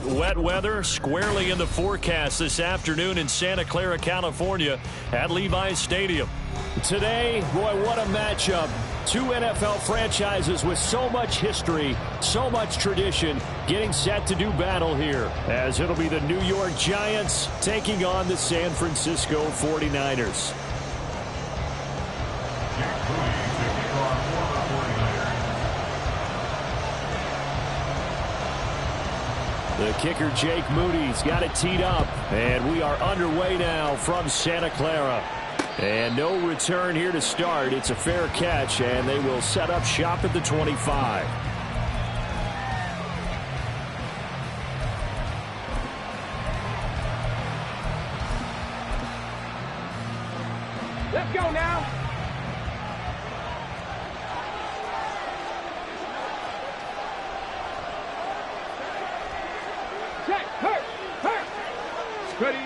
wet weather squarely in the forecast this afternoon in Santa Clara, California at Levi's Stadium. Today, boy, what a matchup. Two NFL franchises with so much history, so much tradition, getting set to do battle here, as it'll be the New York Giants taking on the San Francisco 49ers. The kicker, Jake Moody's got it teed up, and we are underway now from Santa Clara. And no return here to start. It's a fair catch, and they will set up shop at the 25. Let's go now. Ready.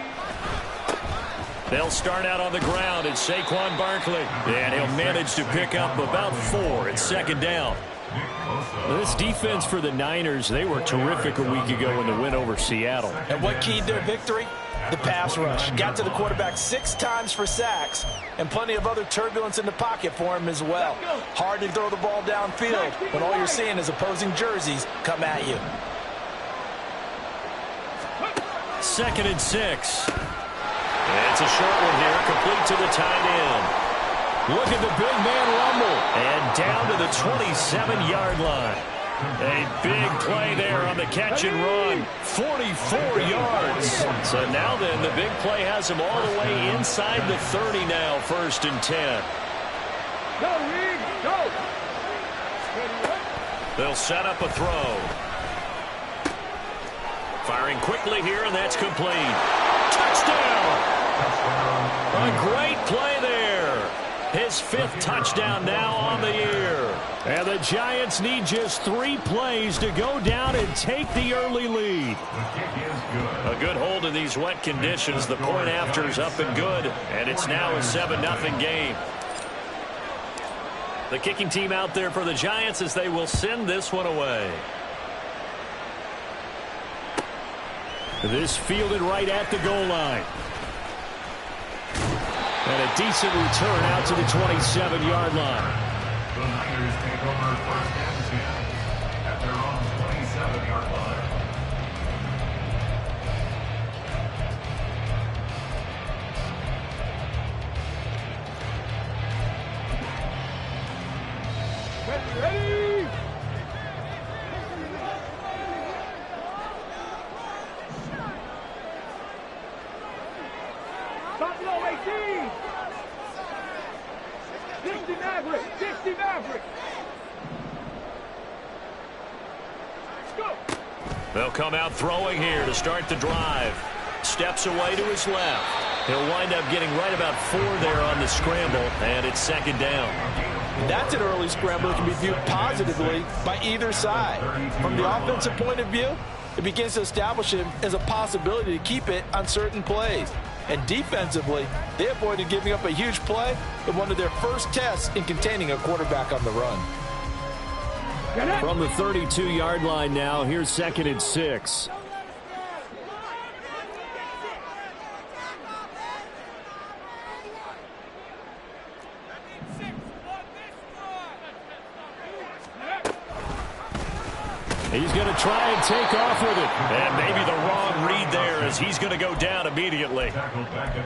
They'll start out on the ground. It's Saquon Barkley. And he'll manage to pick up about 4 at second down. This defense for the Niners, they were terrific a week ago in the win over Seattle. And what keyed their victory? The pass rush. Got to the quarterback 6 times for sacks, and plenty of other turbulence in the pocket for him as well. Hard to throw the ball downfield when all you're seeing is opposing jerseys come at you. 2nd and 6. It's a short one here, complete to the tight end. Look at the big man rumble. And down to the 27-yard line. A big play there on the catch and run. 44 yards. So now then, the big play has him all the way inside the 30 now, 1st and 10. Go, Reed, go. They'll set up a throw. Firing quickly here, and that's complete. Touchdown! A great play there. His 5th touchdown now on the year. And the Giants need just 3 plays to go down and take the early lead. A good hold in these wet conditions. The point after is up and good, and it's now a 7-0 game. The kicking team out there for the Giants as they will send this one away. This fielded right at the goal line. And a decent return out to the 27-yard line. The Niners take over 1st and 10 at their own 27-yard line. Ready. Buffalo 18. 60 Maverick. 60 Maverick. Let's go. They'll come out throwing here to start the drive. Steps away to his left. He'll wind up getting right about 4 there on the scramble, and it's 2nd down. That's an early scramble that can be viewed positively by either side. From the offensive point of view, it begins to establish him as a possibility to keep it on certain plays. And defensively, they avoided giving up a huge play in one of their first tests in containing a quarterback on the run. From the 32-yard line now, here's 2nd and 6. He's going to try and take off with it. And maybe the wrong read there as he's going to go down immediately.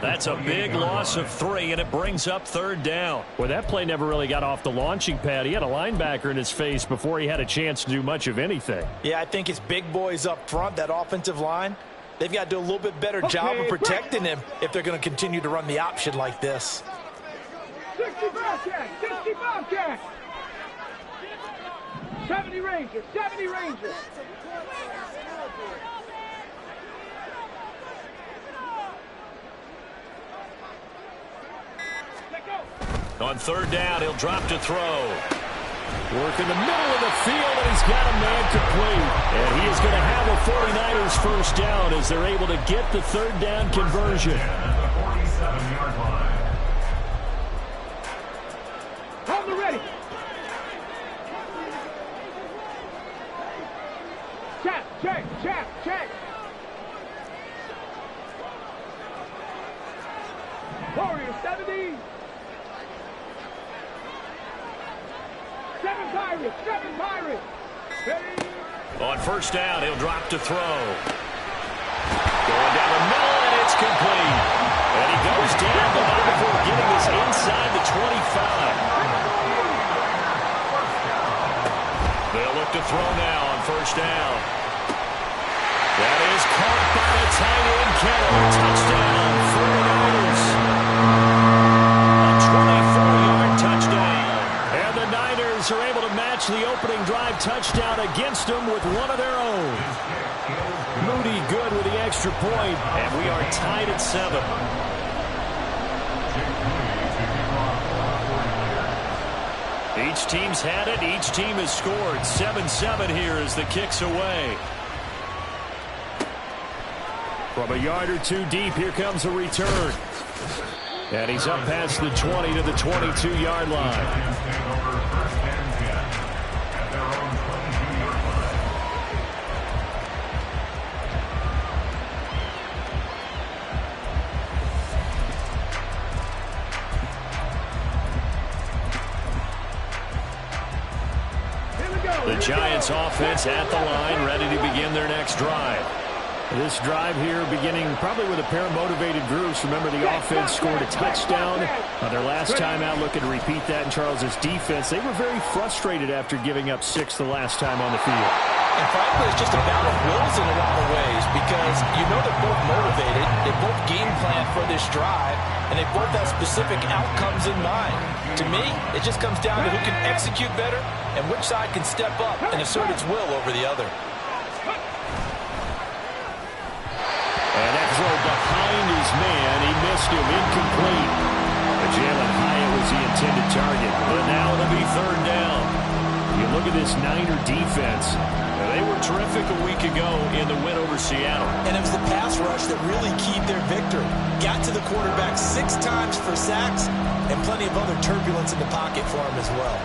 That's a big loss of 3, and it brings up 3rd down. Well, that play never really got off the launching pad. He had a linebacker in his face before he had a chance to do much of anything. Yeah, I think it's big boys up front, that offensive line. They've got to do a little bit better job of protecting him if they're going to continue to run the option like this. 60 Bobcat. 60 Bobcat. 70 Rangers. 70 Rangers. On 3rd down, he'll drop to throw. Work in the middle of the field, and he's got a man complete. And he is going to have a 49ers first down as they're able to get the 3rd down conversion. On the ready. Chap, check, chap, check. Warriors, 70. 7 Pirates, 7 Pirates. Ready? On first down, he'll drop to throw. Going down the middle, and it's complete. And he goes down, but not before getting this inside the 25. They'll look to throw now on first down. That is caught by the tight end, Kittle. Touchdown, 49ers. A 24-yard touchdown. And the Niners are able to match the opening drive touchdown against them with one of their own. Moody good with the extra point, and we are tied at 7. Each team's had it. Each team has scored. 7-7 here as the kick's away. From a yard or two deep, here comes a return. And he's up past the 20 to the 22-yard line. The Giants offense at the line, ready to begin their next drive. This drive here beginning probably with a pair of motivated groups. Remember, the offense scored a touchdown their last time out, looking to repeat that in Charles's defense. They were very frustrated after giving up 6 the last time on the field. And frankly, it's just a battle of wills in a lot of ways because you know they're both motivated. They both game plan for this drive, and they both have specific outcomes in mind. To me, it just comes down to who can execute better and which side can step up and assert its will over the other. And that throw behind his man, he missed him, incomplete. Jalen Hyatt was the intended target, but now it'll be third down. You look at this Niner defense. They were terrific a week ago in the win over Seattle. And it was the pass rush that really keyed their victory. Got to the quarterback 6 times for sacks and plenty of other turbulence in the pocket for him as well.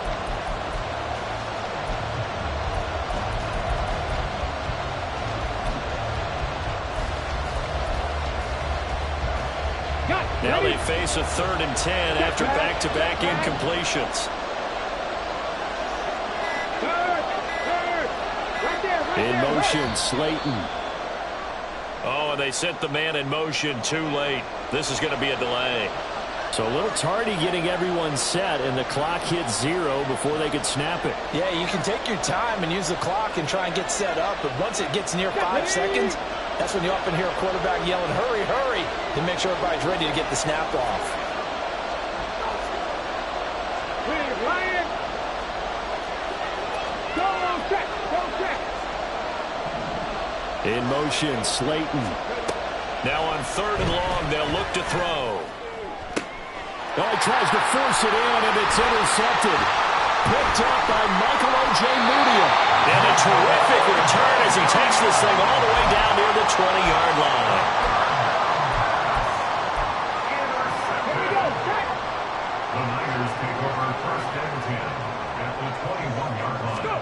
Now they face a 3rd and 10 after back-to-back incompletions. In motion, Slayton. Oh, and they sent the man in motion too late. This is going to be a delay. So a little tardy getting everyone set, and the clock hits 0 before they could snap it. Yeah, you can take your time and use the clock and try and get set up, but once it gets near 5 seconds, that's when you often hear a quarterback yelling, hurry, hurry, to make sure everybody's ready to get the snap off. In motion, Slayton. Now on 3rd and long, they'll look to throw. Oh, he tries to force it in, and it's intercepted. Picked up by Michael O.J. Moody. And a terrific return as he takes this thing all the way down near the 20-yard line. The Niners take over 1st and 10 at the 21-yard line.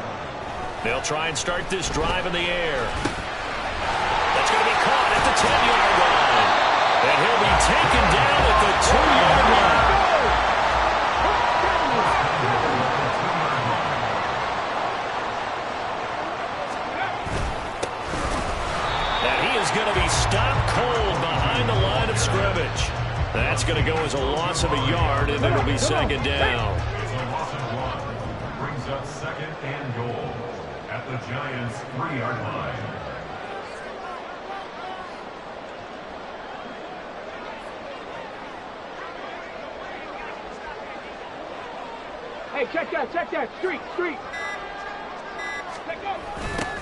They'll try and start this drive in the air. That's going to be caught at the 10-yard line. And he'll be taken down at the 2-yard line. And he is going to be stopped cold behind the line of scrimmage. That's going to go as a loss of a yard, and it'll be 2nd down. It's a loss of 1. Brings up 2nd and goal at the Giants' 3-yard line. Hey, check that. Street.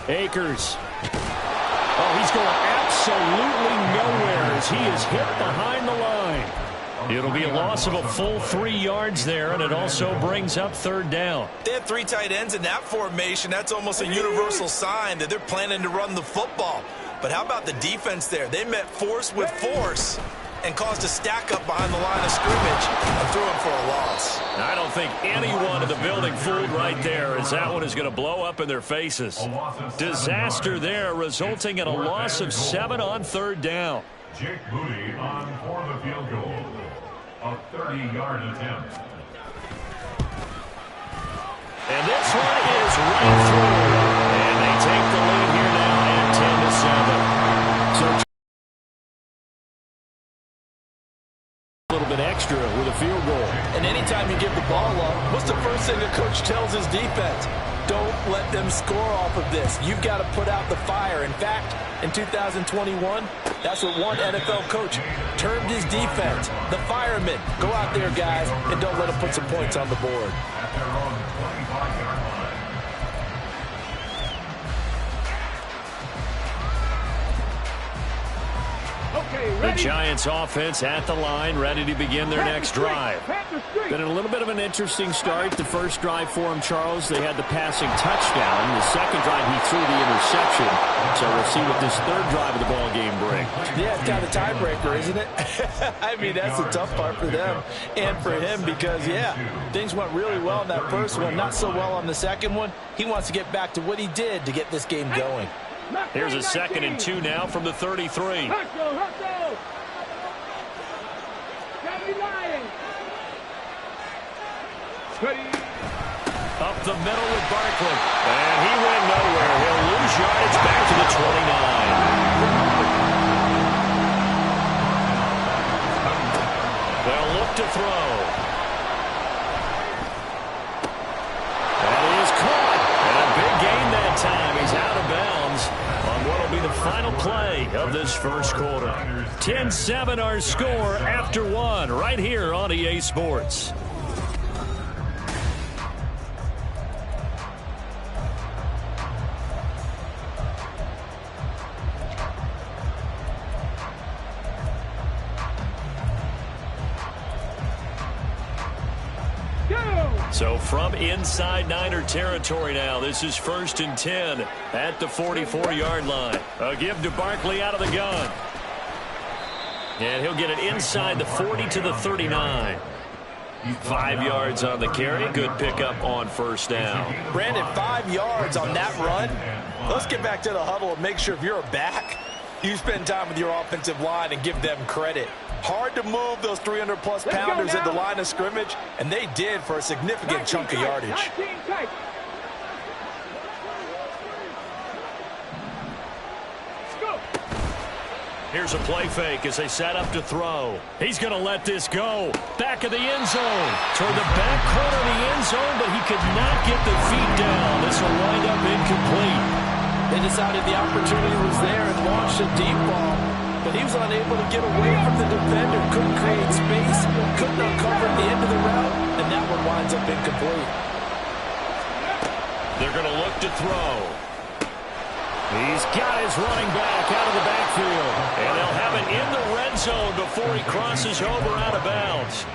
Akers. Oh, he's going absolutely nowhere as he is hit behind the line. It'll be a loss of a full 3 yards there, and it also brings up 3rd down. They have 3 tight ends in that formation. That's almost a universal sign that they're planning to run the football. But how about the defense there? They met force with force, and caused a stack up behind the line of scrimmage and threw him for a loss. I don't think anyone in the building fooled right there, as that one is going to blow up in their faces. Disaster there, resulting in a loss of 7 on third down. Jake Moody on for the field goal. A 30-yard attempt. And this one is right through. And they take the lead here now at 10-7. So a little bit extra with a field goal. And anytime you give the ball up, what's the first thing the coach tells his defense? Don't let them score off of this. You've got to put out the fire. In fact, in 2021, that's what one NFL coach termed his defense, the firemen. Go out there, guys, and don't let them put some points on the board. At their own 25-yard line. Okay, The ready? Giants offense at the line, ready to begin their next drive. Panther street. Been a little bit of an interesting start. The first drive for him, Charles, they had the passing touchdown. The second drive, he threw the interception. So we'll see what this third drive of the ball game brings. Yeah, it's kind of a tiebreaker, isn't it? I mean, that's the tough part for them and for him because, yeah, things went really well in that first one, not so well on the second one. He wants to get back to what he did to get this game going. Here's a 2nd and 2 now from the 33. Hustle. Gary Lions. Ready? Up the middle with Barkley. And he went nowhere. He'll lose yardage back to the 29. They'll look to throw. And he is caught. And a big gain that time. He's out of bounds on what will be the final play of this first quarter. 10-7 our score after 1 right here on EA Sports. So from inside Niner territory now, this is 1st and 10 at the 44-yard line. A give to Barkley out of the gun. And he'll get it inside the 40 to the 39. 5 yards on the carry. Good pickup on first down. Brandon, 5 yards on that run. Let's get back to the huddle and make sure if you're a back, you spend time with your offensive line and give them credit. Hard to move those 300-plus pounders at the line of scrimmage, and they did for a significant chunk of yardage. Here's a play fake as they set up to throw. He's going to let this go. Back of the end zone. Toward the back corner of the end zone, but he could not get the feet down. This will wind up incomplete. They decided the opportunity was there and launched a deep ball, but he was unable to get away from the defender, couldn't create space, couldn't uncover at the end of the route, and that one winds up incomplete. They're going to look to throw. He's got his running back out of the backfield, and they'll have it in the red zone before he crosses over out of bounds.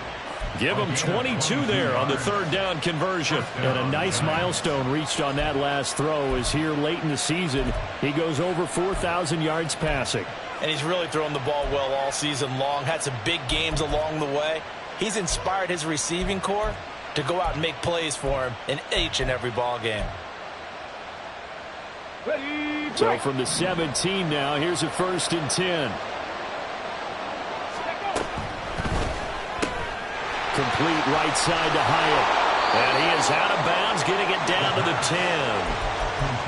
Give him 22 there on the third down conversion. And a nice milestone reached on that last throw is here late in the season. He goes over 4,000 yards passing. And he's really thrown the ball well all season long, had some big games along the way. He's inspired his receiving corps to go out and make plays for him in each and every ball game. So from the 17 now, here's a 1st and 10. Complete right side to Hyatt. And he is out of bounds, getting it down to the 10.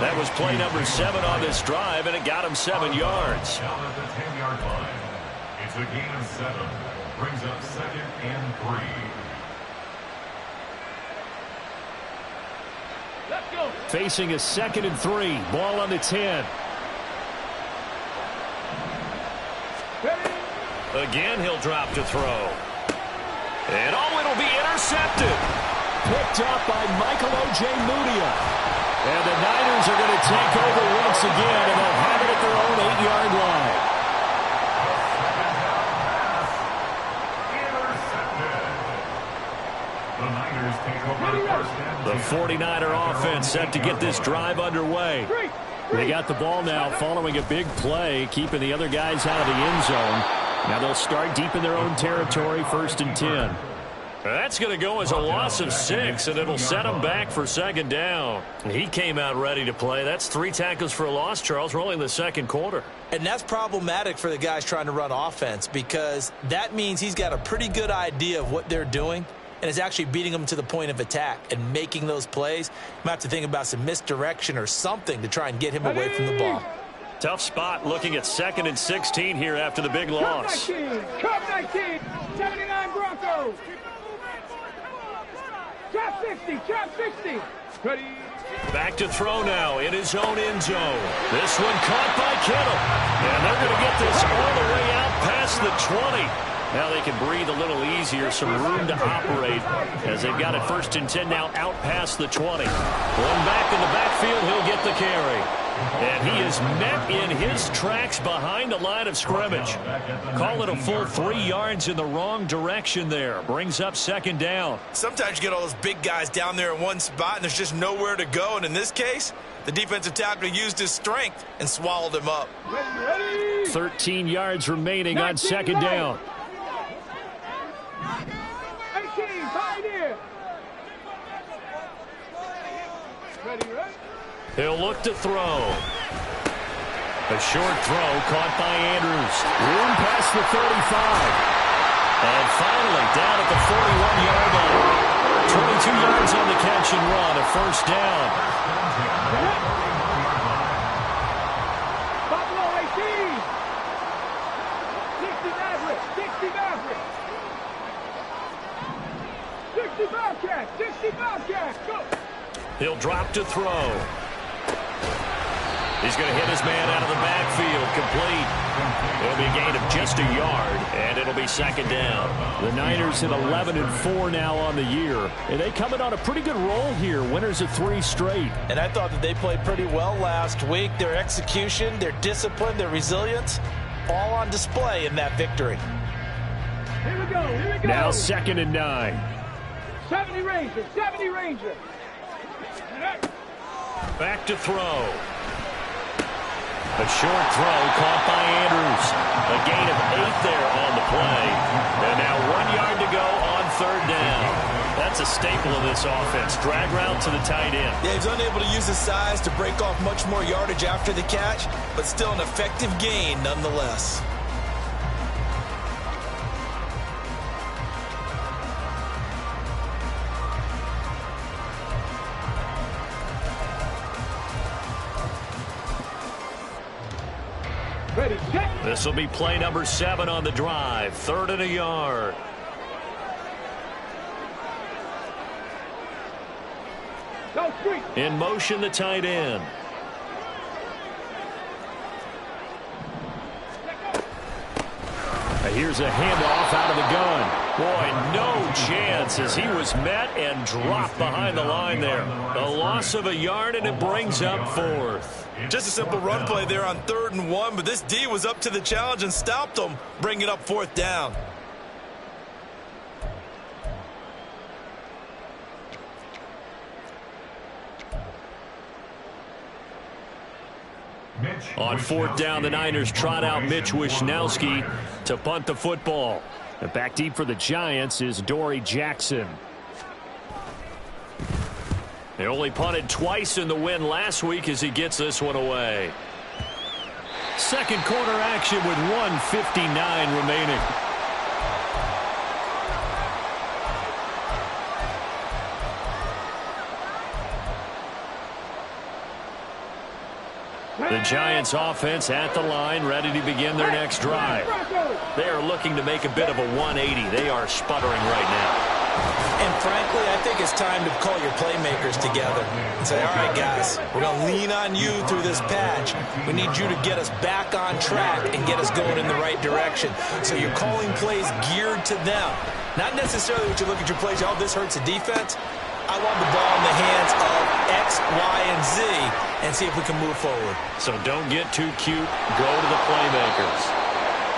That was play number 7 on this drive, and it got him 7 yards. Down at the 10-yard line. It's a gain of 7. Brings up 2nd and 3. Let's go. Facing a 2nd and 3. Ball on the 10. Again, he'll drop to throw. And it'll be intercepted. Picked up by Michael O.J. Mudia. And the Niners are going to take over once again, and they'll have it at their own 8-yard line. Intercepted. The Niners take over The 49er offense set to get this drive underway. They got the ball now following a big play, keeping the other guys out of the end zone. Now they'll start deep in their own territory, 1st and 10. That's going to go as a loss of 6, and it'll set him back for 2nd down. He came out ready to play. That's 3 tackles for a loss, Charles, rolling the 2nd quarter. And that's problematic for the guys trying to run offense, because that means he's got a pretty good idea of what they're doing and is actually beating them to the point of attack and making those plays. You might have to think about some misdirection or something to try and get him away from the ball. Tough spot looking at 2nd and 16 here after the big loss. Cup 19, 79 Broncos. Trap 60, trap 60. Ready. Back to throw now in his own end zone. This one caught by Kittle. And they're going to get this all the way out past the 20. Now they can breathe a little easier, some room to operate as they've got it 1st and 10 now out past the 20. One back in the backfield, he'll get the carry. And he is met in his tracks behind the line of scrimmage. Call it a full 3 yards in the wrong direction there. Brings up 2nd down. Sometimes you get all those big guys down there in one spot and there's just nowhere to go. And in this case, the defensive tackle used his strength and swallowed him up. 13 yards remaining on 2nd down. 18, Pioneer. Ready, ready. He'll look to throw. A short throw caught by Andrews. Room past the 35. And finally down at the 41-yard line. 22 yards on the catch and run. A 1st down. Buffalo 18. 60 Maverick, 60 Maverick. 60 Bobcat, 60 Bobcat. Go. He'll drop to throw. He's going to hit his man out of the backfield, complete. It'll be a gain of just a yard, and it'll be 2nd down. The Niners at 11-4 now on the year. And they coming on a pretty good roll here, winners of 3 straight. And I thought that they played pretty well last week. Their execution, their discipline, their resilience, all on display in that victory. Here we go, here we go. Now 2nd and 9. 70 Ranger, 70 Ranger. Back to throw. A short throw caught by Andrews. A gain of 8 there on the play. And now 1 yard to go on 3rd down. That's a staple of this offense. Drag route to the tight end. Yeah, he's unable to use his size to break off much more yardage after the catch, but still an effective gain nonetheless. Ready, set. This will be play number 7 on the drive. 3rd and a yard. Go street. In motion, the tight end. Here's a handoff out of the gun. Boy, no chance as he was met and dropped behind the line there. A loss of a yard, and it brings up 4th. Just a simple run play there on 3rd and 1, but this D was up to the challenge and stopped them, bringing up 4th down. On 4th down, the Niners trot out Mitch Wishnowsky to punt the football. And back deep for the Giants is Dory Jackson. They only punted twice in the win last week as he gets this one away. 2nd quarter action with 1:59 remaining. The Giants offense at the line, ready to begin their next drive. They are looking to make a bit of a 180. They are sputtering right now. And frankly, I think it's time to call your playmakers together and say, all right, guys, we're going to lean on you through this patch. We need you to get us back on track and get us going in the right direction. So you're calling plays geared to them. Not necessarily what you look at your plays, oh, this hurts the defense. I want the ball in the hands of X, Y, and Z and see if we can move forward. So don't get too cute. Go to the playmakers.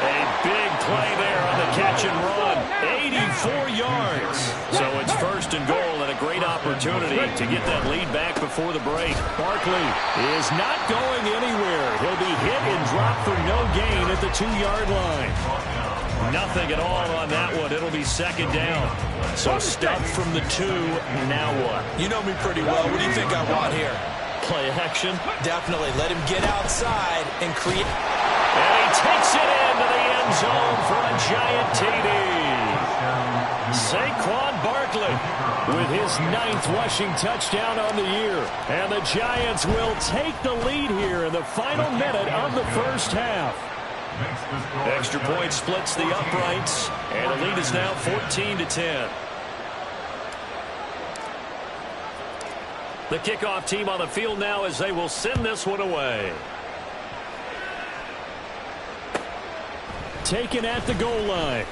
A big play there on the catch and run. 84 yards. So it's 1st and goal and a great opportunity to get that lead back before the break. Barkley is not going anywhere. He'll be hit and dropped for no gain at the 2-yard line. Nothing at all on that one. It'll be second down. So stuffed from the 2. Now what? You know me pretty well. What do you think I want here? Play action. Definitely. Let him get outside and create. And he takes it into the end zone for a giant TD. Saquon Barkley with his 9th rushing touchdown on the year. And the Giants will take the lead here in the final minute of the first half. Extra point splits the uprights, and the lead is now 14-10. The kickoff team on the field now as they will send this one away. Taken at the goal line.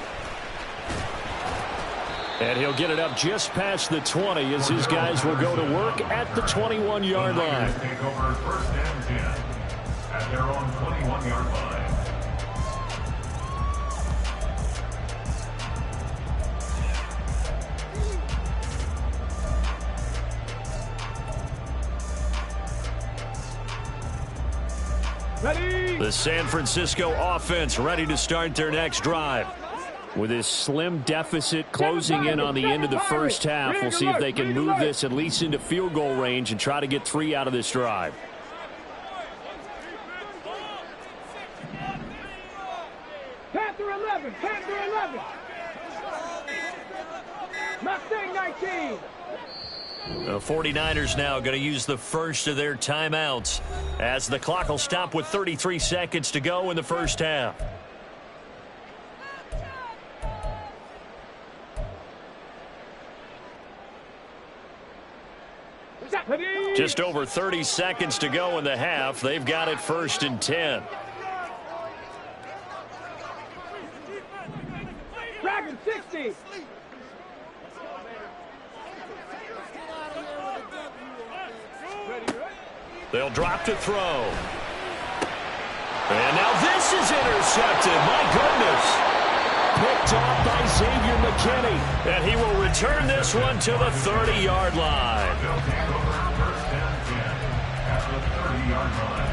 And he'll get it up just past the 20 as his guys will go to work at the 21-yard line. Take over first and 10 at their own 21-yard line. Ready. The San Francisco offense ready to start their next drive. With this slim deficit closing in on the end of the first half, we'll see if they can move this at least into field goal range and try to get 3 out of this drive. Panther 11. Panther 11. Mustang 19. The 49ers now going to use the first of their timeouts as the clock will stop with 33 seconds to go in the first half. Just over 30 seconds to go in the half. They've got it 1st and 10. Dragon 60. They'll drop to throw. And now this is intercepted. My goodness. Picked off by Xavier McKinney. And he will return this one to the 30-yard line. They'll take over first and 10 at the 30-yard line.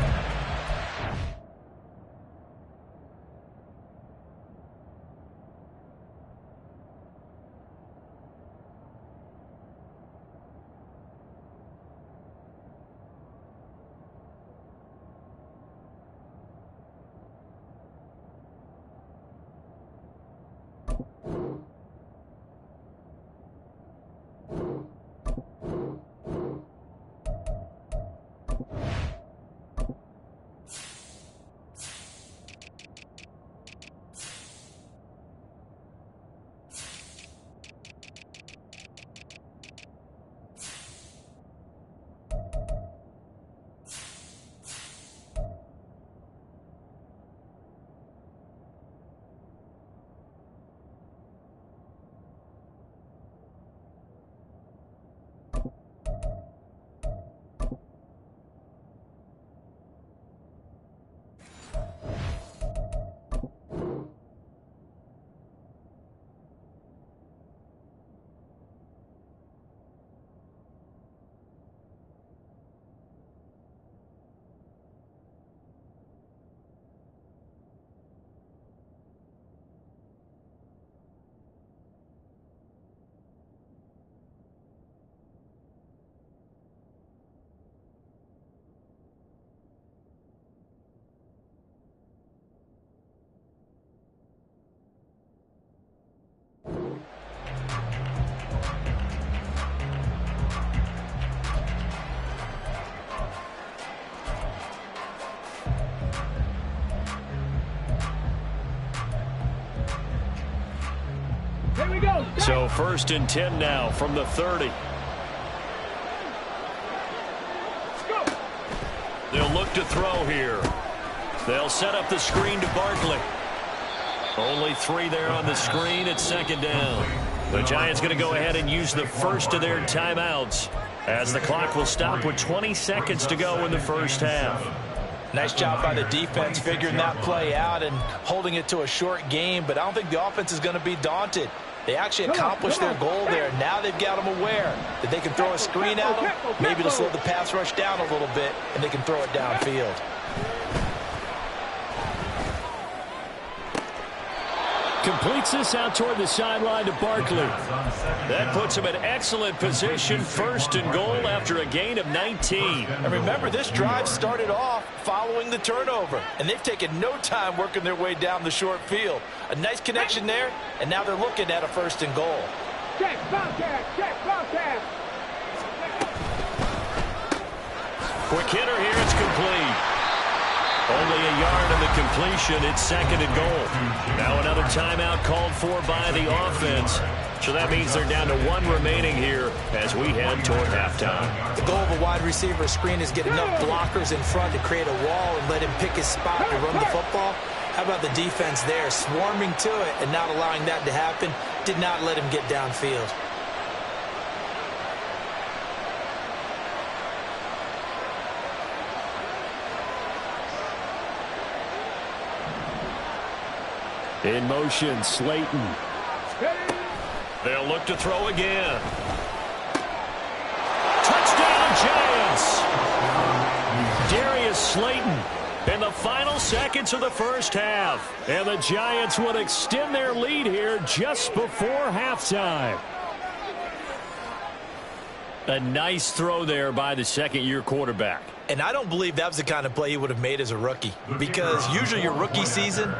Here we go. So 1st and 10 now from the 30. Let's go. They'll look to throw here. They'll set up the screen to Barkley. Only 3 there on the screen at 2nd down. The Giants going to go ahead and use the first of their timeouts as the clock will stop with 20 seconds to go in the first half. Nice job by the defense figuring that play out and holding it to a short game, but I don't think the offense is going to be daunted. They actually accomplished their goal there. Now they've got them aware that they can throw a screen at them, maybe to slow the pass rush down a little bit, and they can throw it downfield. completes this out toward the sideline to Barkley. That puts him in excellent position, first and goal after a gain of 19. And remember, this drive started off following the turnover, and they've taken no time working their way down the short field. A nice connection there, and now they're looking at a first and goal. Check, Bobcat, check, Bobcat. Quick hitter here, it's complete. Only a yard of the completion. It's second and goal. Now another timeout called for by the offense. So that means they're down to one remaining here as we head toward halftime. The goal of a wide receiver screen is get enough blockers in front to create a wall and let him pick his spot to run the football. How about the defense there, swarming to it and not allowing that to happen? Did not let him get downfield. In motion, Slayton. They'll look to throw again. Touchdown, Giants! Darius Slayton in the final seconds of the first half. And the Giants would extend their lead here just before halftime. A nice throw there by the second-year quarterback. And I don't believe that was the kind of play he would have made as a rookie, because usually your rookie season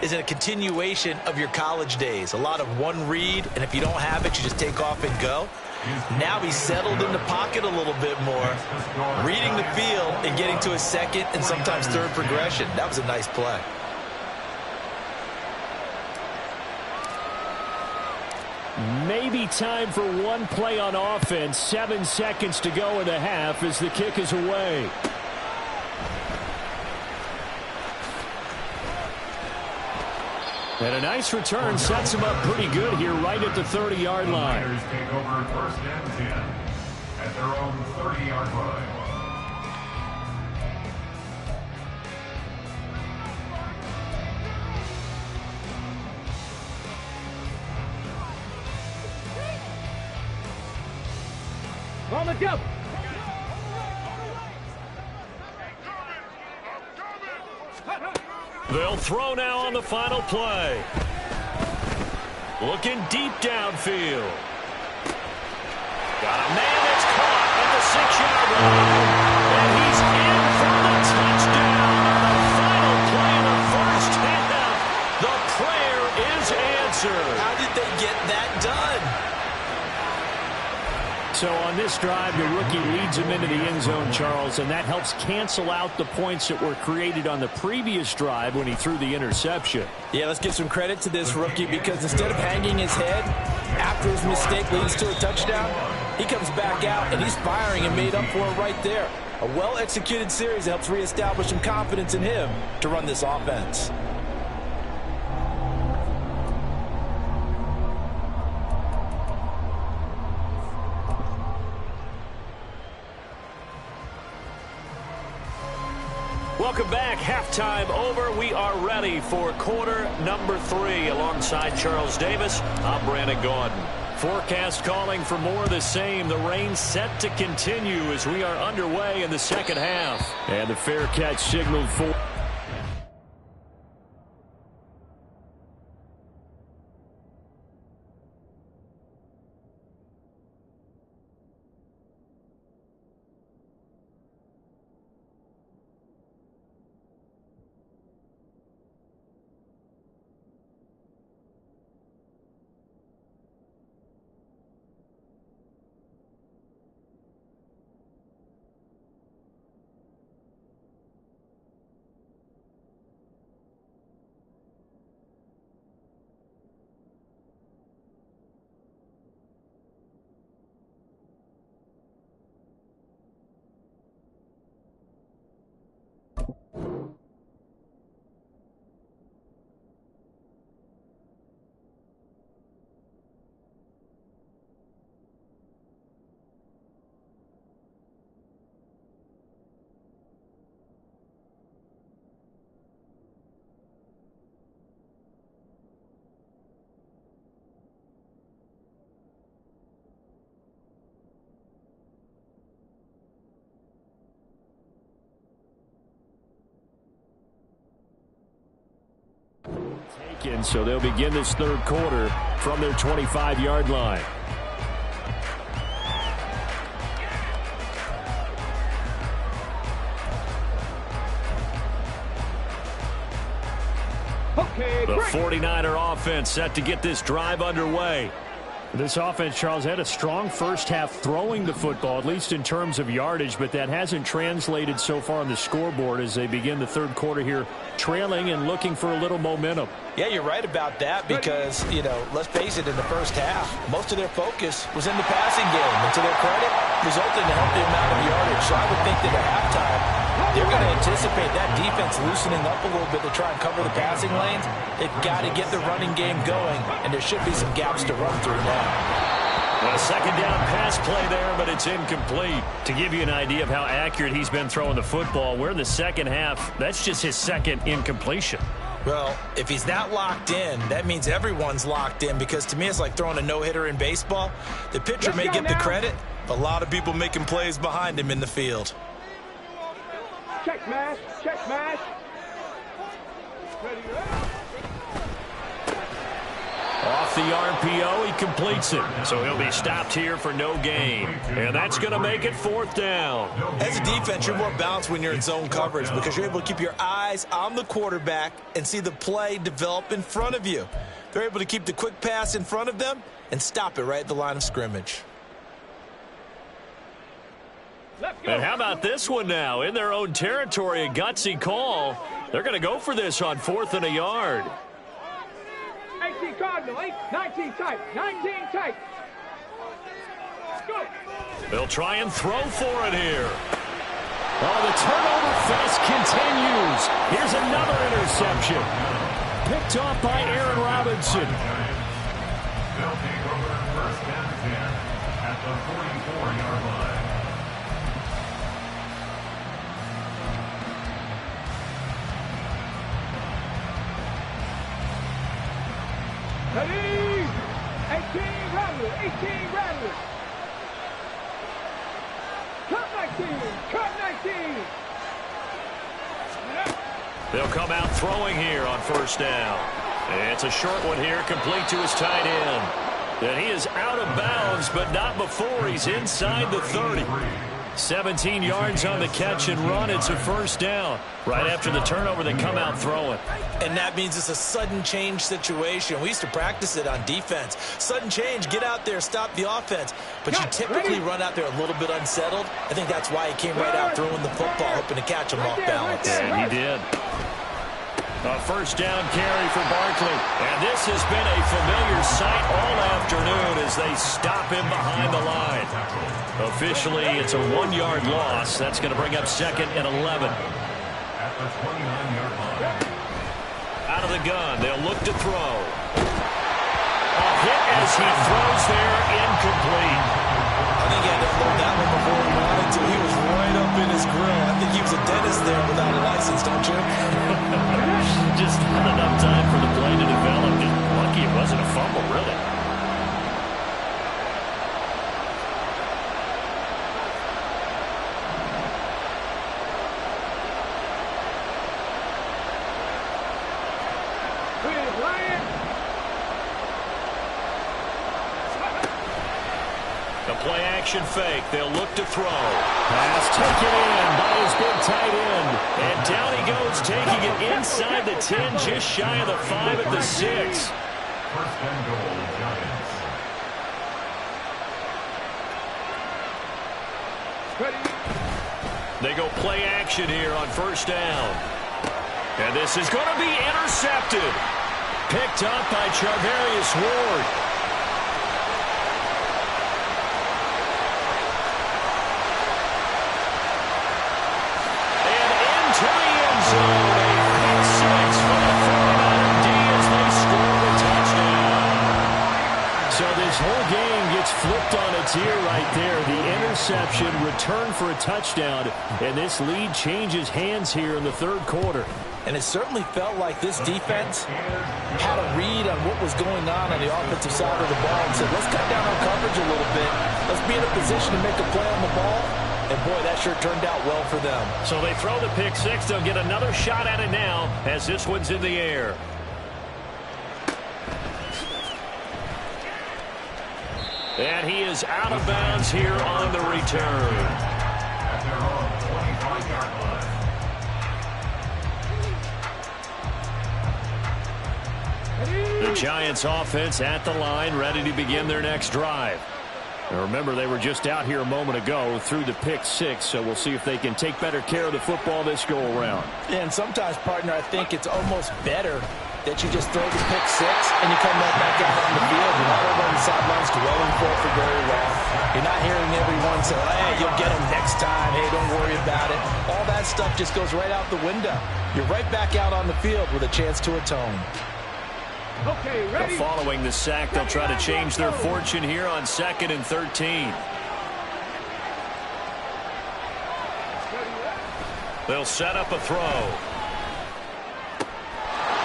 is a continuation of your college days. A lot of one read, and if you don't have it, you just take off and go. Now he's settled in the pocket a little bit more, reading the field and getting to his second and sometimes third progression. That was a nice play. Maybe time for one play on offense. 7 seconds to go in the half as the kick is away. And a nice return sets him up pretty good here right at the 30-yard line. Raiders take over first and 10 at their own 30-yard line. On the double. They'll throw now on the final play. Looking deep downfield. Got a man that's caught at the 6-yard line. And he's in for the touchdown on the final play of the first half. The prayer is answered. How did they get that done? So on this drive, the rookie leads him into the end zone, Charles, and that helps cancel out the points that were created on the previous drive when he threw the interception. Yeah, let's give some credit to this rookie, because instead of hanging his head after his mistake leads to a touchdown, he comes back out and he's firing and made up for it right there. A well-executed series that helps reestablish some confidence in him to run this offense. Welcome back. Halftime over. We are ready for quarter number 3. Alongside Charles Davis, I'm Brandon Gordon. Forecast calling for more of the same. The rain set to continue as we are underway in the second half. And the fair catch signaled for... And so they'll begin this third quarter from their 25-yard line. The 49er offense set to get this drive underway. This offense, Charles, had a strong first half throwing the football, at least in terms of yardage, but that hasn't translated so far on the scoreboard as they begin the third quarter here, trailing and looking for a little momentum. Yeah, you're right about that because, let's face it, in the first half, most of their focus was in the passing game. And to their credit, resulted in a healthy amount of yardage. So I would think that at halftime, they're going to anticipate that defense loosening up a little bit to try and cover the passing lanes. They've got to get the running game going, and there should be some gaps to run through now. Well, a second down pass play there, but it's incomplete. To give you an idea of how accurate he's been throwing the football, we're in the second half. That's just his second incompletion. Well, if he's not locked in, that means everyone's locked in because to me it's like throwing a no-hitter in baseball. The pitcher may get the credit, but a lot of people making plays behind him in the field. Check mash, check mash. Ready, Off the RPO, he completes it. So he'll be stopped here for no gain. And that's going to make it fourth down. As a defense, you're more balanced when you're in zone coverage because you're able to keep your eyes on the quarterback and see the play develop in front of you. They're able to keep the quick pass in front of them and stop it right at the line of scrimmage. And how about this one now? In their own territory, a gutsy call. They're going to go for this on 4th and a yard. 18 Cardinal, 19 tight, 19 tight. Go. They'll try and throw for it here. Oh, the turnover fest continues. Here's another interception. Picked off by Aaron Robinson. They'll take over first and 10 at the 44-yard line. Ready? 18 Rattler, 18 Rattler. Cut 19, cut 19. They'll come out throwing here on first down. It's a short one here, complete to his tight end. And he is out of bounds, but not before he's inside the 30. 17 yards on the catch and run. It's a first down. Right after the turnover, they come out throwing. And that means it's a sudden change situation. We used to practice it on defense. Sudden change, get out there, stop the offense. But you typically run out there a little bit unsettled. I think that's why he came right out throwing the football, hoping to catch him off balance. And he did. A first down carry for Barkley. And this has been a familiar sight all afternoon as they stop him behind the line. Officially, it's a 1-yard loss. That's going to bring up 2nd and 11. At the 29-yard line. Out of the gun, they'll look to throw. A hit as he throws there, incomplete. I think he had to unload that one before he wanted to. He was right up in his grill. I think he was a dentist there without a license, don't you? Just not enough time for the play to develop. And lucky it wasn't a fumble, really. Play-action fake. They'll look to throw. Pass taken in by his big tight end. And down he goes, taking it inside the 10, just shy of the 5 at the 6. First and goal, Giants. They go play-action here on first down. And this is going to be intercepted. Picked up by Charvarius Ward. Whole game gets flipped on its ear right there. The interception, return for a touchdown, and this lead changes hands here in the third quarter. And it certainly felt like this defense had a read on what was going on the offensive side of the ball and said, let's cut down on coverage a little bit. Let's be in a position to make a play on the ball. And, boy, that sure turned out well for them. So they throw the pick six. They'll get another shot at it now as this one's in the air. And he is out of bounds here on the return. At their own 25-yard line. The Giants offense at the line, ready to begin their next drive. Now remember, they were just out here a moment ago through the pick six, so we'll see if they can take better care of the football this go around. And sometimes, partner, I think it's almost better that you just throw the pick six and you come right back out on the field. You're not over on the sidelines dwelling for very long. You're not hearing everyone say, hey, you'll get him next time. Hey, don't worry about it. All that stuff just goes right out the window. You're right back out on the field with a chance to atone. Okay, ready? Following the sack, they'll try to change their fortune here on 2nd and 13. They'll set up a throw.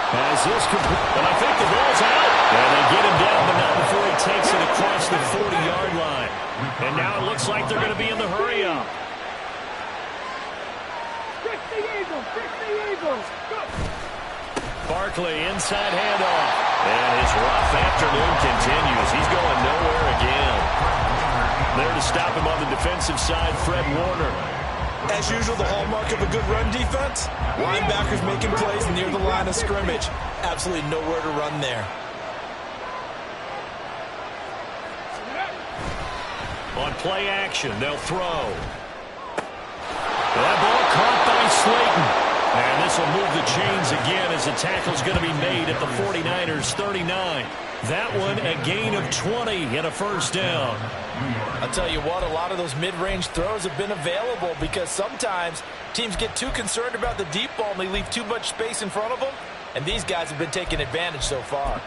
As this and I think the ball's out. And they get him down, but not before he takes it across the 40-yard line. And now it looks like they're going to be in the hurry-up. Fix the Eagles! Fix the Eagles! Go! Barkley, inside handoff. And his rough afternoon continues. He's going nowhere again. There to stop him on the defensive side, Fred Warner. As usual, the hallmark of a good run defense, linebackers making plays near the line of scrimmage. Absolutely nowhere to run there. On play action, they'll throw. That ball caught by Slayton. And this will move the chains again as the tackle's going to be made at the 49ers 39. That one a gain of 20 and a first down. I'll tell you what, a lot of those mid-range throws have been available because sometimes teams get too concerned about the deep ball and they leave too much space in front of them. And these guys have been taking advantage so far.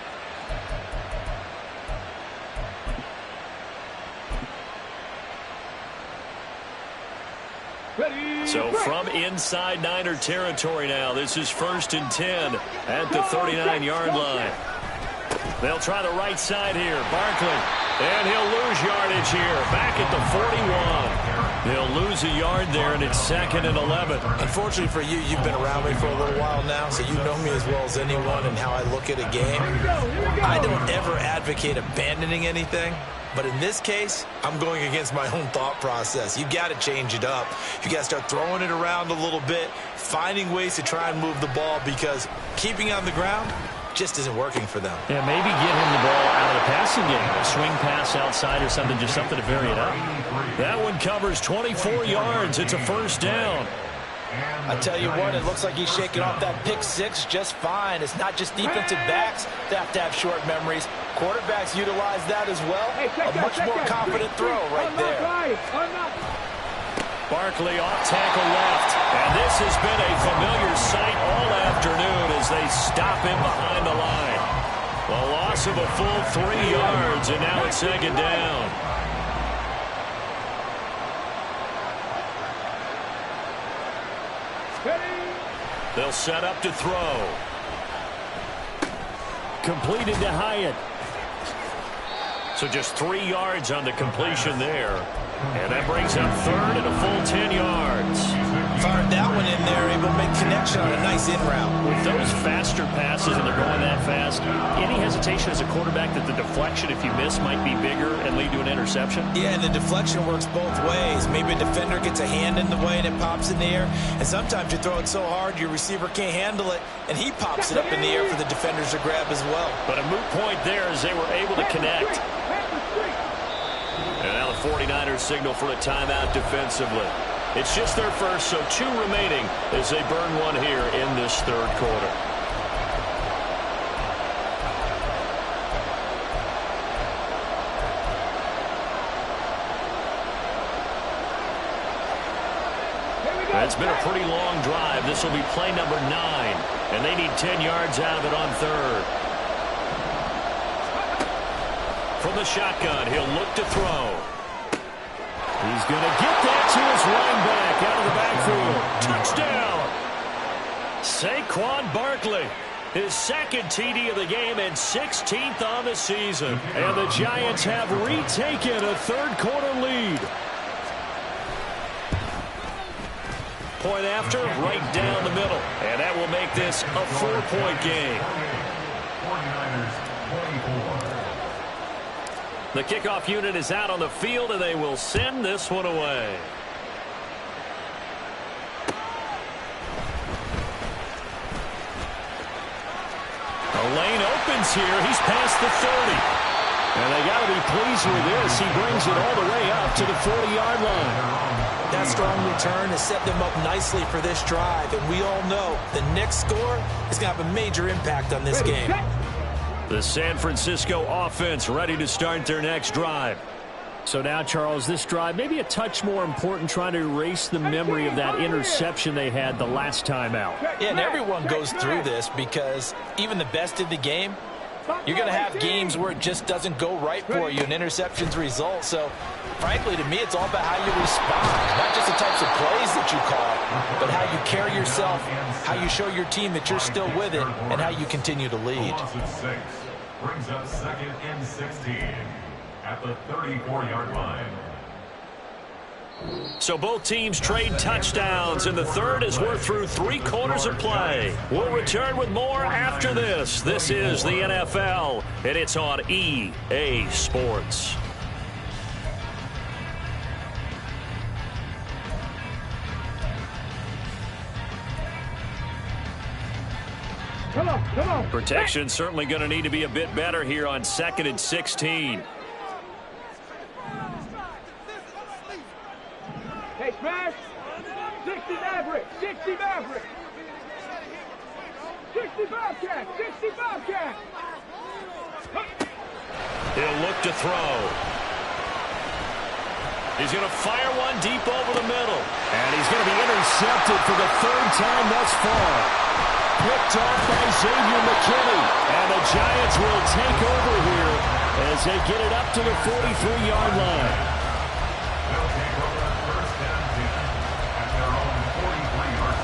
So from inside Niner territory now, this is 1st and 10 at the 39-yard line. They'll try the right side here. Barkley. And he'll lose yardage here. Back at the 41. They'll lose a yard there, and it's 2nd and 11. Unfortunately for you, you've been around me for a little while now, so you know me as well as anyone and how I look at a game. I don't ever advocate abandoning anything. But in this case, I'm going against my own thought process. You got to change it up. You got to start throwing it around a little bit, finding ways to try and move the ball because keeping on the ground just isn't working for them. Yeah, maybe get him the ball out of the passing game. A swing pass outside or something, just something to vary it up. That one covers 24 yards. It's a first down. I tell you what, it looks like he's shaking off that pick six just fine. It's not just defensive backs that have to have short memories. Quarterbacks utilize that as well. A much more confident throw right there. Barkley off tackle left. And this has been a familiar sight all afternoon as they stop him behind the line. A loss of a full 3 yards, and now it's 2nd down. They'll set up to throw. Completed to Hyatt. So just 3 yards on the completion there. And that brings up 3rd and a full 10 yards. Fired that one in there, able to make connection on a nice in route. With those faster passes and they're going that fast, any hesitation as a quarterback that the deflection, if you miss, might be bigger and lead to an interception? Yeah, and the deflection works both ways. Maybe a defender gets a hand in the way and it pops in the air. And sometimes you throw it so hard your receiver can't handle it, and he pops it up in the air for the defenders to grab as well. But a moot point there as they were able to connect. And now the 49ers signal for a timeout defensively. It's just their first, so 2 remaining as they burn one here in this 3rd quarter. It's been a pretty long drive. This will be play number 9, and they need 10 yards out of it on 3rd. From the shotgun, he'll look to throw. He's going to get that to his running back out of the backfield. Touchdown! Saquon Barkley, his 2nd TD of the game and 16th on the season. And the Giants have retaken a 3rd quarter lead. Point after, right down the middle. And that will make this a 4-point game. 49ers 24. The kickoff unit is out on the field, and they will send this one away. The lane opens here. He's past the 30. And they got to be pleased with this. He brings it all the way up to the 40-yard line. That strong return has set them up nicely for this drive, and we all know the next score is going to have a major impact on this game. The San Francisco offense ready to start their next drive. So now, Charles, this drive maybe a touch more important, trying to erase the memory of that interception they had the last time out. Yeah, and everyone goes through this because even the best in the game, you're going to have games where it just doesn't go right for you and interceptions result. So, frankly, to me, it's all about how you respond. Not just the types of plays that you call, but how you carry yourself, how you show your team that you're still with it, and how you continue to lead. Brings up 2nd and 16 at the 34-yard line. So both teams trade touchdowns, and the third as we're through 3 quarters of play. We'll return with more after this. This is the NFL, and it's on EA Sports. Come on. Protection certainly going to need to be a bit better here on 2nd and 16. Hey, smash. 60 Maverick. 60 Maverick. 60 Bobcat. 60 Bobcat. He'll look to throw. He's going to fire one deep over the middle. And he's going to be intercepted for the 3rd time thus far. Picked off by Xavier McKinney. And the Giants will take over here as they get it up to the 43-yard line. They'll take over on 1st and 10 at their own 43-yard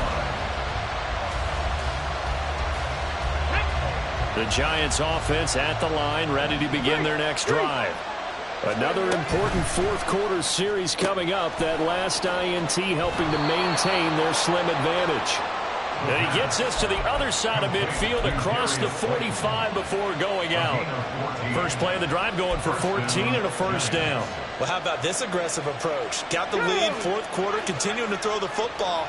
line. The Giants offense at the line, ready to begin their next drive. Another important 4th quarter series coming up. That last INT helping to maintain their slim advantage. And he gets this to the other side of midfield across the 45 before going out. First play of the drive going for 14 and a 1st down. Well, how about this aggressive approach? Got the lead, 4th quarter, continuing to throw the football.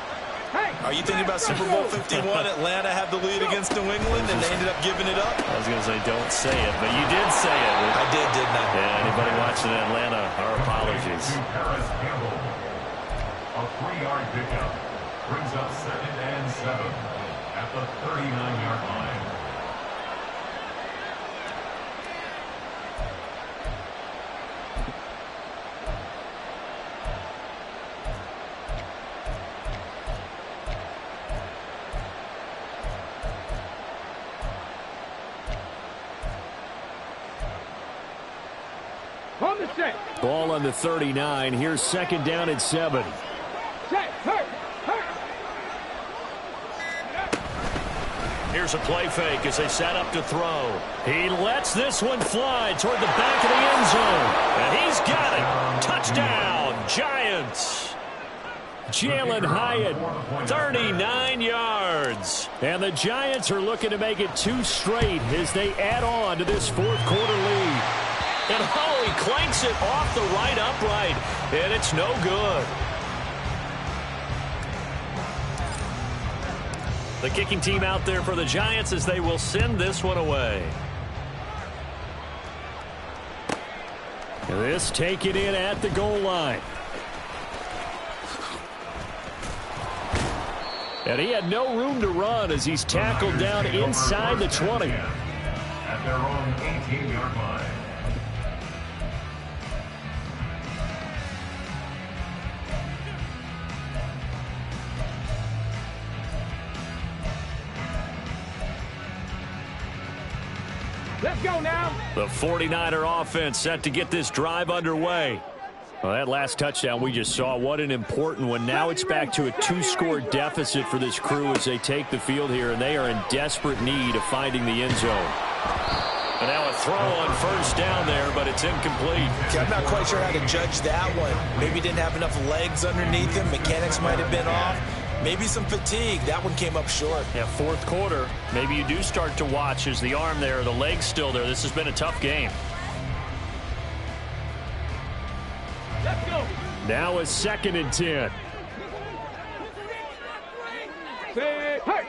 Are you thinking about Super Bowl 51? Atlanta had the lead against New England, and they ended up giving it up? I was going to say don't say it, but you did say it. I did, didn't I? Yeah, anybody watching Atlanta, our apologies. Paris Campbell. A 3-yard pickup brings up 2nd and 7 at the 39-yard line. On the set. Ball on the 39. Here's 2nd down and 7. Set. Hurt. Here's a play fake as they set up to throw. He lets this one fly toward the back of the end zone. And he's got it. Touchdown, Giants. Jalen Hyatt, 39 yards. And the Giants are looking to make it 2 straight as they add on to this 4th quarter lead. And he clanks it off the right upright, and it's no good. The kicking team out there for the Giants as they will send this one away. This taken in at the goal line. And he had no room to run as he's tackled down inside the 20. At their own 18-yard line. Let's go now. The 49er offense set to get this drive underway. Well, that last touchdown we just saw, what an important one. Now it's back to a 2-score deficit for this crew as they take the field here, and they are in desperate need of finding the end zone. And now a throw on 1st down there, but it's incomplete. Okay, I'm not quite sure how to judge that one. Maybe didn't have enough legs underneath him. Mechanics might have been off. Maybe some fatigue. That one came up short. Yeah, 4th quarter. Maybe you do start to watch. Is the arm there, the leg's still there? This has been a tough game. Now a 2nd and 10. Say, hey!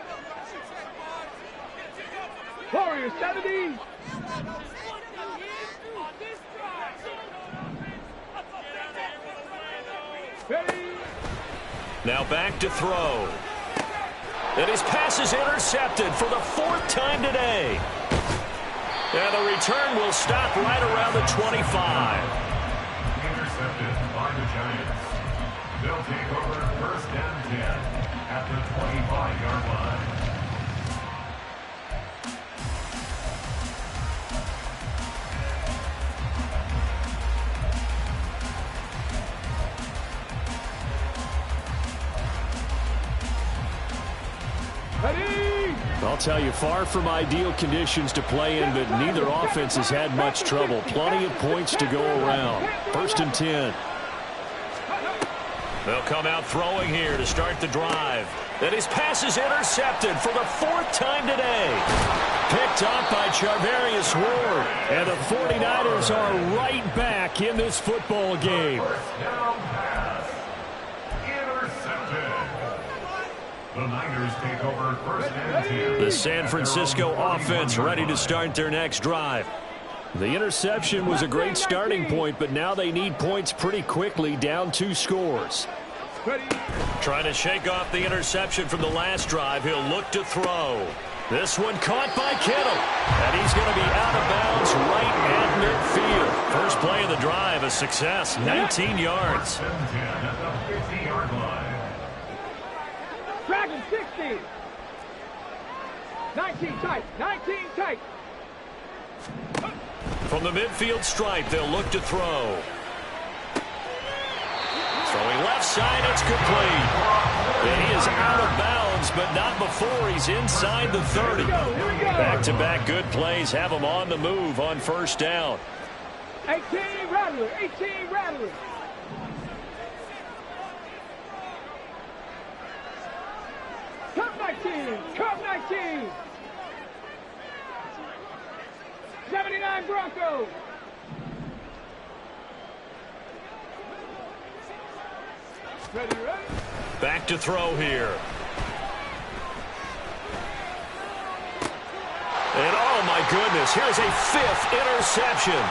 Warriors 70. Ready? Now back to throw. And his pass is intercepted for the 4th time today. And the return will stop right around the 25. Intercepted by the Giants. They'll take over 1st and 10 at the 25-yard line. Ready? I'll tell you, far from ideal conditions to play in, but neither offense has had much trouble. Plenty of points to go around. 1st and 10. They'll come out throwing here to start the drive. And his pass is intercepted for the 4th time today. Picked off by Charvarius Ward. And the 49ers are right back in this football game. First down pass. Intercepted. The Niners take over 1st and 10. The San Francisco offense ready to start their next drive. The interception was a great starting point, but now they need points pretty quickly, down 2 scores. Ready? Trying to shake off the interception from the last drive. He'll look to throw. This one caught by Kittle. And he's going to be out of bounds right at midfield. First play of the drive, a success, 19 yards. 1st and 10 at the 50-yard line. Dragon 60. 19 tight. 19 tight. From the midfield stripe, they'll look to throw. Throwing left side, it's complete. And he is out of bounds, but not before he's inside the 30. Back-to-back good plays have him on the move on 1st down. 18 Rattler. 18 Rattler. Cup 19. Cup 19. 79 Broncos. Ready, ready? Back to throw here. And oh my goodness, here's a 5th interception.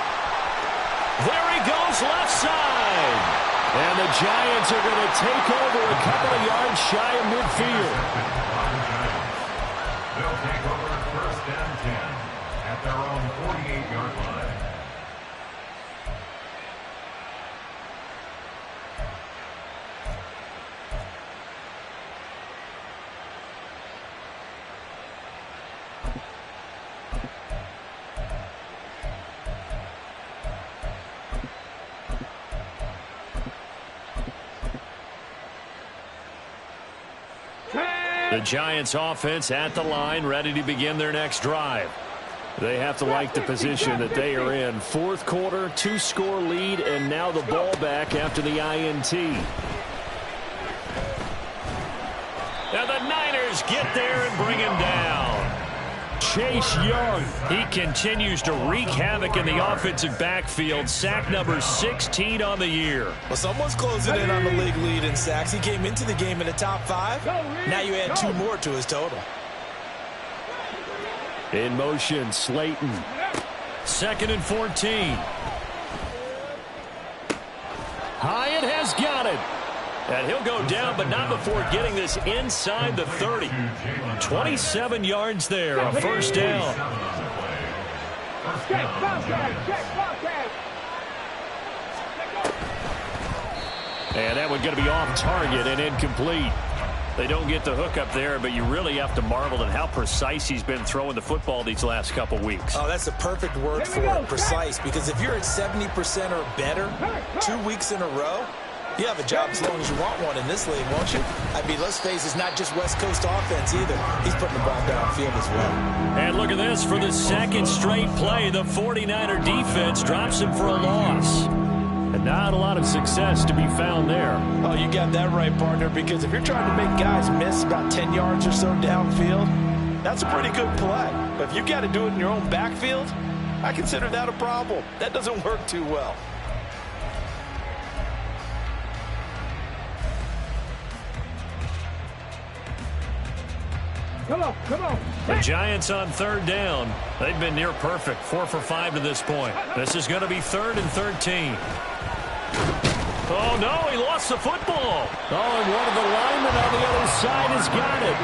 There he goes left side. And the Giants are going to take over a couple of yards shy of midfield. They'll take over 1st and 10 at their own 48-yard line. The Giants offense at the line, ready to begin their next drive. They have to like the position that they are in. 4th quarter, 2-score lead, and now the ball back after the INT. And the Niners get there and bring him down. Chase Young. He continues to wreak havoc in the offensive backfield. Sack number 16 on the year. Well, someone's closing in on the league lead in sacks. He came into the game in the top 5. Now you add 2 more to his total. In motion, Slayton. 2nd and 14. Hyatt has got it. And he'll go down, but not before getting this inside the 30. 27 yards there, a 1st down. Check, Bobcat, check, Bobcat. And that one going to be off target and incomplete. They don't get the hook up there, but you really have to marvel at how precise he's been throwing the football these last couple weeks. Oh, that's the perfect word for it, precise. Because if you're at 70% or better 2 weeks in a row, you have a job as long as you want one in this league, won't you? I mean, let's face it, it's not just West Coast offense either. He's putting the ball downfield as well. And look at this. For the 2nd straight play, the 49er defense drops him for a loss. And not a lot of success to be found there. Oh, you got that right, partner, because if you're trying to make guys miss about 10 yards or so downfield, that's a pretty good play. But if you got to do it in your own backfield, I consider that a problem. That doesn't work too well. Come on, come on. The Giants on third down. They've been near perfect, 4 for 5 to this point. This is going to be 3rd and 13. Oh, no, he lost the football. Oh, and one of the linemen on the other side has got it.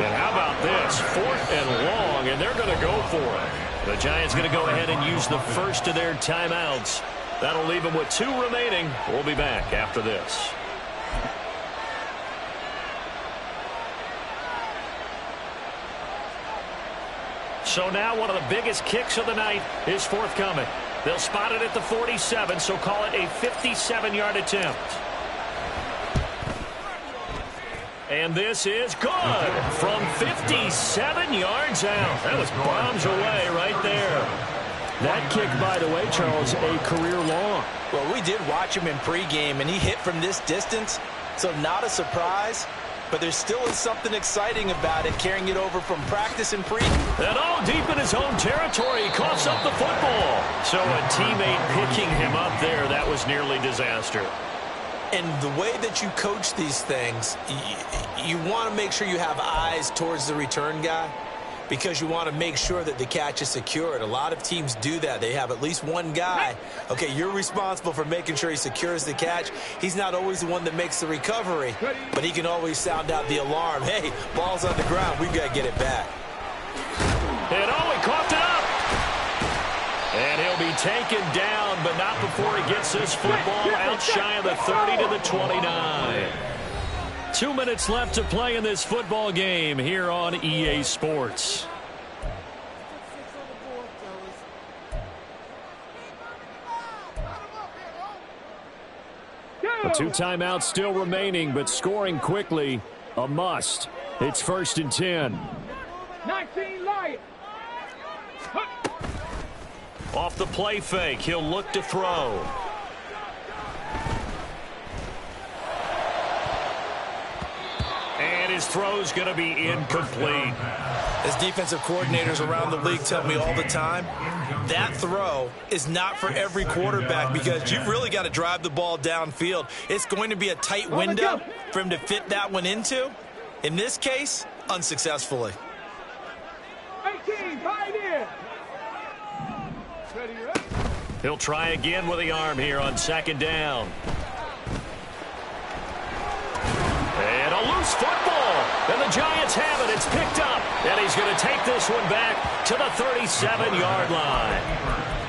And how about this? 4th and long, and they're going to go for it. The Giants going to go ahead and use the first of their timeouts. That'll leave them with 2 remaining. We'll be back after this. So now one of the biggest kicks of the night is forthcoming. They'll spot it at the 47, so call it a 57-yard attempt. And this is good from 57 yards out. That was bombs away right there. That kick, by the way, Charles, a career long. Well, we did watch him in pregame, and he hit from this distance, so not a surprise. But there still is something exciting about it, carrying it over from practice and pre. And all deep in his own territory, he coughs up the football. So a teammate picking him up there, that was nearly disaster. And the way that you coach these things, you want to make sure you have eyes towards the return guy, because you want to make sure that the catch is secured. A lot of teams do that. They have at least one guy. Okay, you're responsible for making sure he secures the catch. He's not always the one that makes the recovery, but he can always sound out the alarm. Hey, ball's on the ground. We've got to get it back. And oh, he coughed it up. And he'll be taken down, but not before he gets this football out shy of the 30 to the 29. 2 minutes left to play in this football game here on EA Sports. The 2 timeouts still remaining, but scoring quickly, a must. It's 1st and 10. 19 Lions. Off the play fake, he'll look to throw. And his throw's going to be incomplete. As defensive coordinators around the league tell me all the time, that throw is not for every quarterback, because you've really got to drive the ball downfield. It's going to be a tight window for him to fit that one into. In this case, unsuccessfully. 18, tied in. Ready, ready. He'll try again with the arm here on 2nd down. And a loose football. And the Giants have it. It's picked up. And he's going to take this one back to the 37-yard line.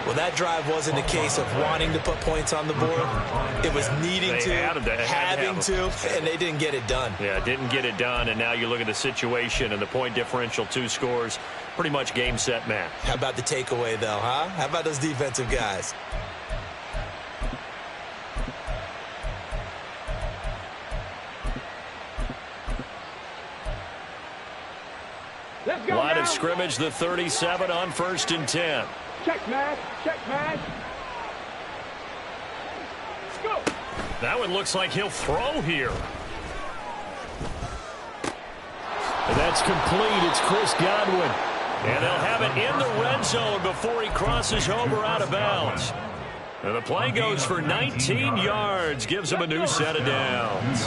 Well, that drive wasn't a case of wanting to put points on the board. It was needing to, having to, and they didn't get it done. Yeah, didn't get it done, and now you look at the situation and the point differential, 2 scores, pretty much game, set, match. How about the takeaway, though, huh? How about those defensive guys? Let's go Line now. of scrimmage, the 37 on 1st and 10. Check match, check match. Let's go. That one looks like he'll throw here. And that's complete. It's Chris Godwin. And they'll have it in the red zone before he crosses over out of bounds. And the play goes for 19 yards, gives him a new set of downs.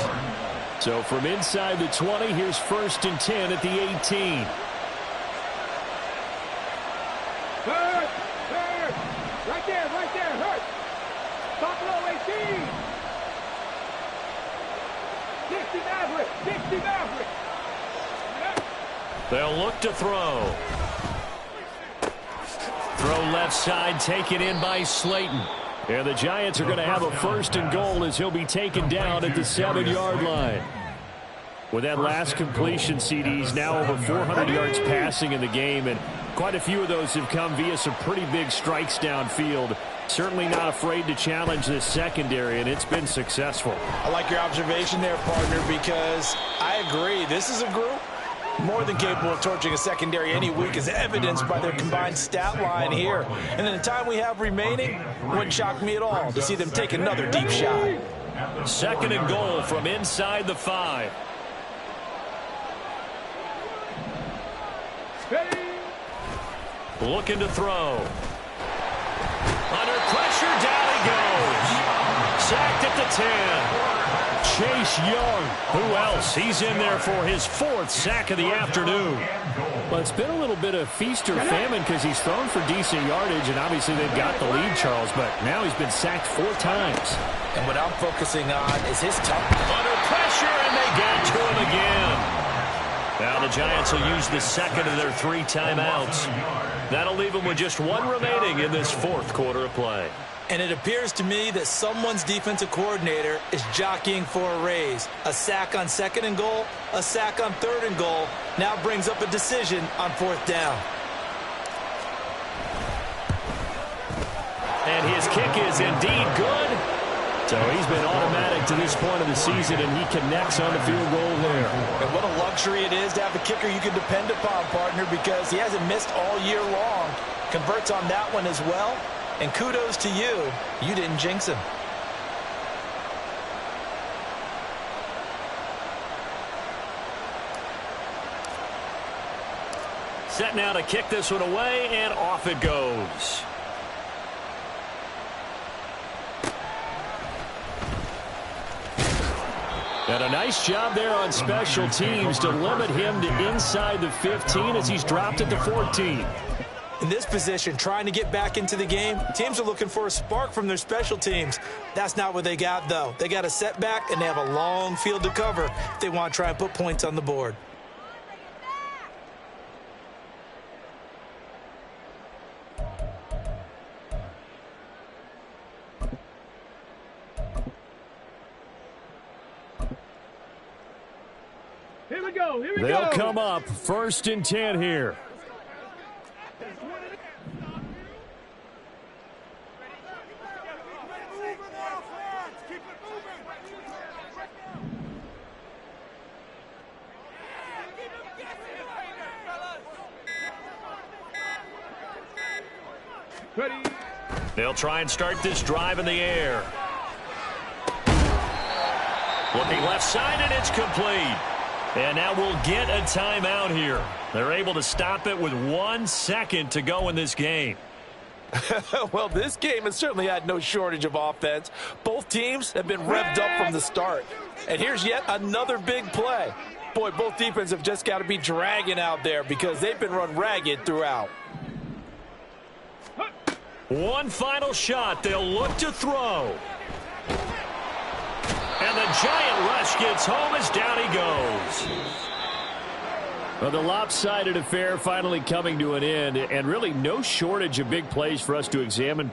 So from inside the 20, here's 1st and 10 at the 18. Hurt, hurt. Right there, hurt. Top low, 18. 60 Maverick. They'll look to throw. Throw left side, taken in by Slayton. And the Giants are going to have a 1st and goal as he'll be taken down at the 7-yard line. With that last completion, CD's now over 400 yards passing in the game, and quite a few of those have come via some pretty big strikes downfield. Certainly not afraid to challenge this secondary, and it's been successful. I like your observation there, partner, because I agree. This is a group more than capable of torching a secondary any week, as evidenced by their combined stat line here. And in the time we have remaining, it wouldn't shock me at all to see them take another deep shot. 2nd and goal from inside the 5. Looking to throw. Under pressure, down he goes. Sacked at the 10. Chase Young. Who else? He's in there for his 4th sack of the afternoon. Well, it's been a little bit of feast or famine because he's thrown for decent yardage, and obviously they've got the lead, Charles, but now he's been sacked 4 times. And what I'm focusing on is his tough. Under pressure, and they got to him again. Now the Giants will use the second of their 3 timeouts. That'll leave them with just 1 remaining in this 4th quarter of play. And it appears to me that someone's defensive coordinator is jockeying for a raise. A sack on 2nd and goal, a sack on 3rd and goal, now brings up a decision on 4th down. And his kick is indeed good. So he's been automatic to this point of the season, and he connects on the field goal there. And what a luxury it is to have a kicker you can depend upon, partner, because he hasn't missed all year long. Converts on that one as well. And kudos to you. You didn't jinx him. Set now to kick this one away, and off it goes. And a nice job there on special teams to limit him to inside the 15 as he's dropped it to 14. In this position, trying to get back into the game, teams are looking for a spark from their special teams. That's not what they got, though. They got a setback, and they have a long field to cover if they want to try and put points on the board. Here we go. Here we go. They'll come up 1st and 10 here. Ready. They'll try and start this drive in the air. Looking left side, and it's complete. And now we'll get a timeout here. They're able to stop it with 1 second to go in this game. Well, this game has certainly had no shortage of offense. Both teams have been revved up from the start. And here's yet another big play. Boy, both defenses have just got to be dragging out there because they've been run ragged throughout. One final shot. They'll look to throw. And the Giant rush gets home as down he goes. Well, the lopsided affair finally coming to an end, and really no shortage of big plays for us to examine.